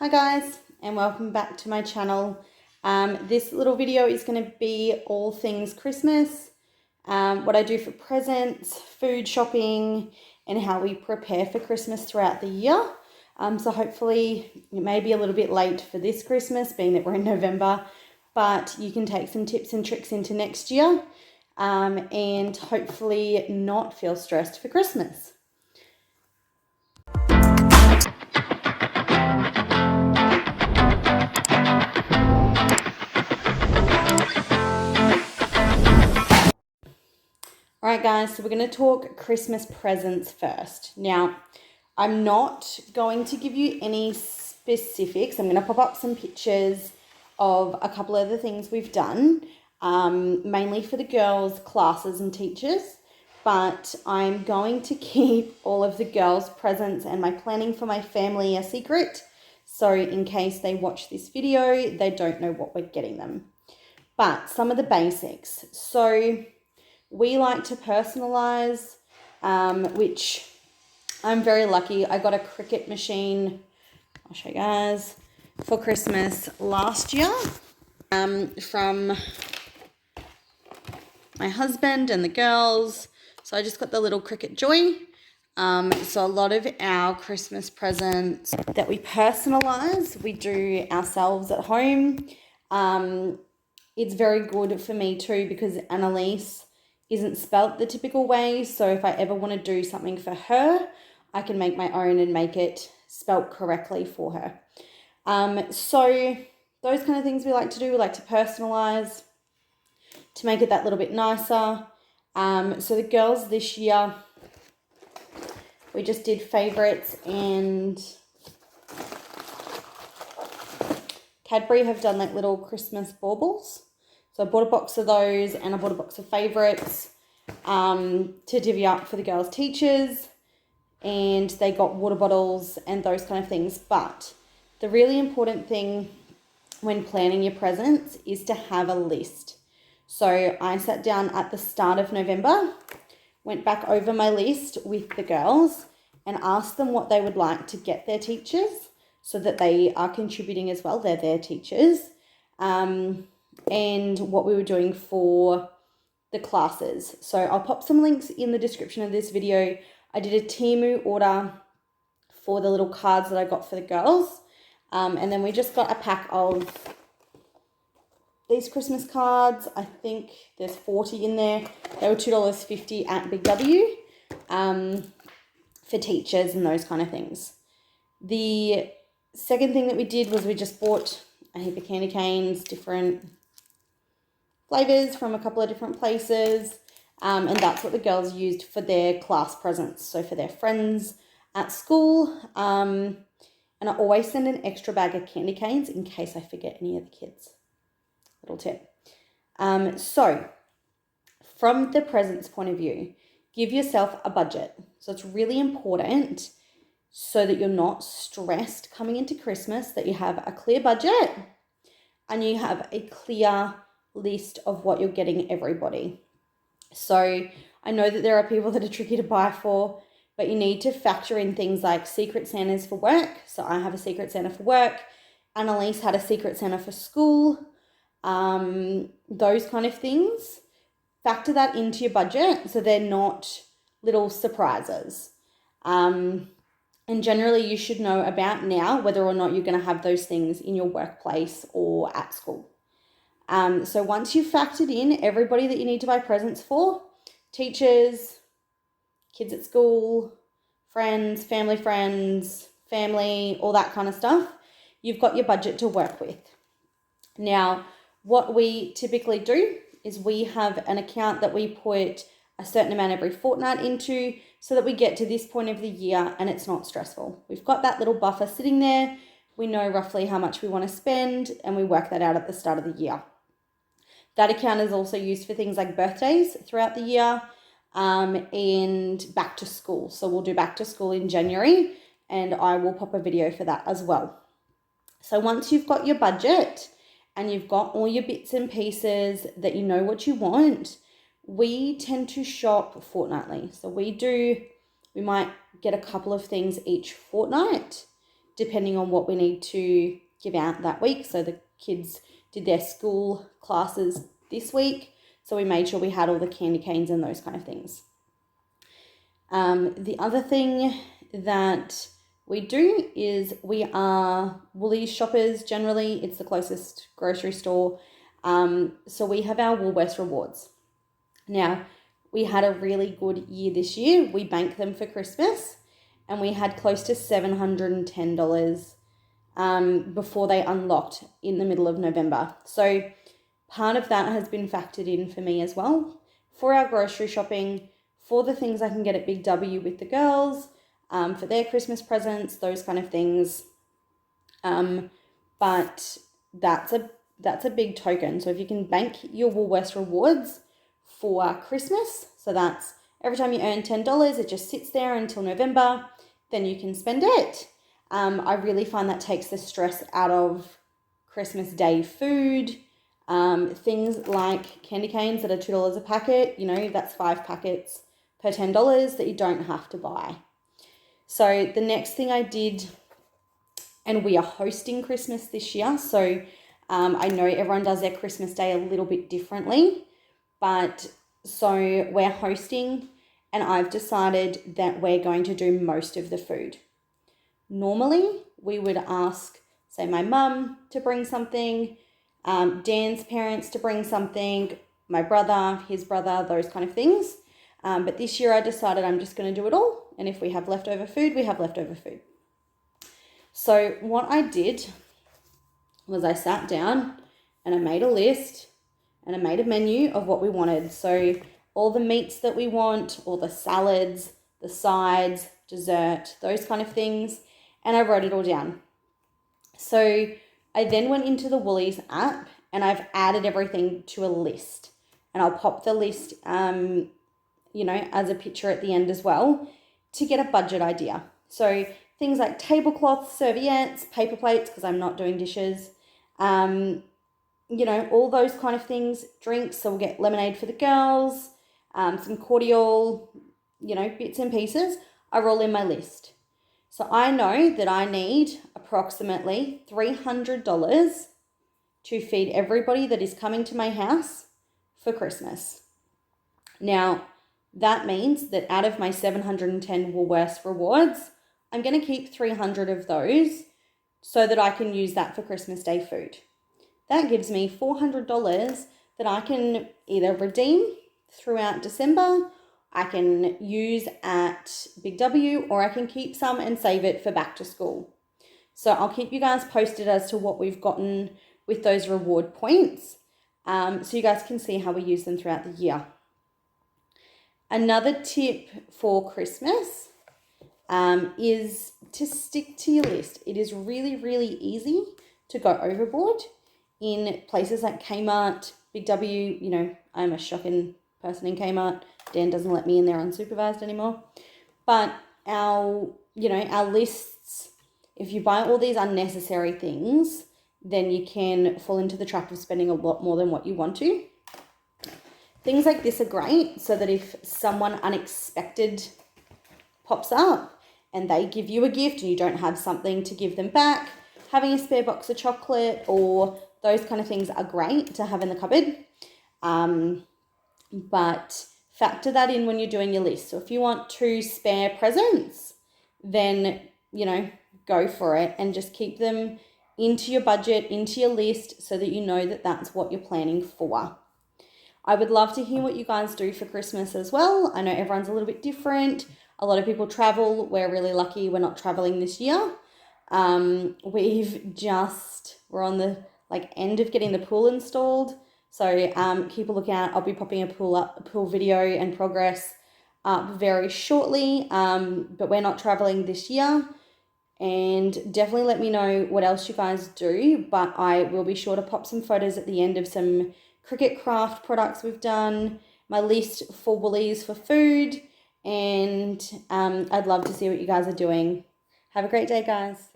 Hi guys, and welcome back to my channel. This little video is going to be all things Christmas, what I do for presents, food shopping, and how we prepare for Christmas throughout the year. So hopefully it may be a little bit late for this Christmas, being that we're in November, but you can take some tips and tricks into next year and hopefully not feel stressed for Christmas. All right, guys, so we're going to talk Christmas presents first. Now, I'm not going to give you any specifics. I'm going to pop up some pictures of a couple of the things we've done, mainly for the girls' classes and teachers, but I'm going to keep all of the girls' presents and my planning for my family a secret. So in case they watch this video, they don't know what we're getting them. But some of the basics. So we like to personalize, which I'm very lucky. I got a Cricut machine, I'll show you guys, for Christmas last year from my husband and the girls. So I just got the little Cricut Joy. So a lot of our Christmas presents that we personalize, we do ourselves at home. It's very good for me too because Annalise isn't spelt the typical way, so if I ever want to do something for her, I can make my own and make it spelt correctly for her. So those kind of things we like to do. We like to personalize to make it that little bit nicer. So the girls this year, we just did favorites, and Cadbury have done like little Christmas baubles. So I bought a box of those and I bought a box of favorites to divvy up for the girls' teachers, and they got water bottles and those kind of things. But the really important thing when planning your presents is to have a list. So I sat down at the start of November, went back over my list with the girls and asked them what they would like to get their teachers so that they are contributing as well. They're their teachers. And what we were doing for the classes. So I'll pop some links in the description of this video. I did a Temu order for the little cards that I got for the girls. And then we just got a pack of these Christmas cards. I think there's 40 in there. They were $2.50 at Big W for teachers and those kind of things. The second thing that we did was we just bought a heap of candy canes, different flavors from a couple of different places, and that's what the girls used for their class presents, so for their friends at school. And I always send an extra bag of candy canes in case I forget any of the kids. Little tip. So from the presents point of view, give yourself a budget. So it's really important so that you're not stressed coming into Christmas, that you have a clear budget and you have a clear list of what you're getting everybody. So I know that there are people that are tricky to buy for, but you need to factor in things like Secret Santas for work. So I have a Secret Santa for work. Annalise had a Secret Santa for school. Those kind of things. Factor that into your budget so they're not little surprises. And generally you should know about now whether or not you're going to have those things in your workplace or at school. So once you've factored in everybody that you need to buy presents for, teachers, kids at school, friends, family, all that kind of stuff, you've got your budget to work with. Now, what we typically do is we have an account that we put a certain amount every fortnight into so that we get to this point of the year and it's not stressful. We've got that little buffer sitting there. We know roughly how much we want to spend and we work that out at the start of the year. That account is also used for things like birthdays throughout the year and back to school. So we'll do back to school in January and I will pop a video for that as well. So once you've got your budget and you've got all your bits and pieces that you know what you want, we tend to shop fortnightly. So we might get a couple of things each fortnight depending on what we need to give out that week. So the kids did their school classes this week, so we made sure we had all the candy canes and those kind of things. The other thing that we do is we are Woolies shoppers generally. It's the closest grocery store. So we have our Woolworths rewards. Now, we had a really good year this year. We banked them for Christmas and we had close to $710 before they unlocked in the middle of November. So part of that has been factored in for me as well for our grocery shopping, for the things I can get at Big W with the girls, for their Christmas presents, those kind of things. But that's a big token. So if you can bank your Woolworths rewards for Christmas, so that's every time you earn $10, it just sits there until November, then you can spend it. I really find that takes the stress out of Christmas Day food. Things like candy canes that are $2 a packet, that's 5 packets per $10 that you don't have to buy. So the next thing I did, and we are hosting Christmas this year, so I know everyone does their Christmas Day a little bit differently, but so we're hosting and I've decided that we're going to do most of the food. Normally, we would ask, say, my mum to bring something, Dan's parents to bring something, my brother, his brother, those kind of things. But this year I decided I'm just going to do it all. And if we have leftover food, we have leftover food. So what I did was I sat down and I made a list and I made a menu of what we wanted. So all the meats that we want, all the salads, the sides, dessert, those kind of things. And I wrote it all down. So I then went into the Woolies app and I've added everything to a list. And I'll pop the list, as a picture at the end as well to get a budget idea. So things like tablecloths, serviettes, paper plates, because I'm not doing dishes, all those kind of things, drinks. So we'll get lemonade for the girls, some cordial, bits and pieces are all in my list. So I know that I need approximately $300 to feed everybody that is coming to my house for Christmas. Now, that means that out of my 710 Woolworths rewards, I'm going to keep 300 of those so that I can use that for Christmas Day food. That gives me $400 that I can either redeem throughout December, I can use at Big W, or I can keep some and save it for back to school. So I'll keep you guys posted as to what we've gotten with those reward points, so you guys can see how we use them throughout the year. Another tip for Christmas is to stick to your list. It is really, really easy to go overboard in places like Kmart, Big W. I'm a shocking person in Kmart. Dan doesn't let me in there unsupervised anymore. But our lists, if you buy all these unnecessary things, then you can fall into the trap of spending a lot more than what you want to. Things like this are great so that if someone unexpected pops up and they give you a gift and you don't have something to give them back, having a spare box of chocolate or those kind of things are great to have in the cupboard. But factor that in when you're doing your list. So if you want 2 spare presents, then, go for it and just keep them into your budget, into your list so that you know that that's what you're planning for. I would love to hear what you guys do for Christmas as well. I know everyone's a little bit different. A lot of people travel. We're really lucky we're not traveling this year. We're on the end of getting the pool installed. So keep a lookout. I'll be popping a pool video and progress up very shortly. But we're not traveling this year. And definitely let me know what else you guys do. But I will be sure to pop some photos at the end of some Cricket craft products we've done, my list for Woolies for food, and I'd love to see what you guys are doing. Have a great day, guys.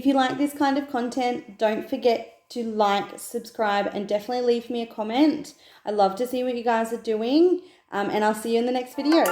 If you like this kind of content, don't forget to like, subscribe, and definitely leave me a comment. I love to see what you guys are doing, and I'll see you in the next video.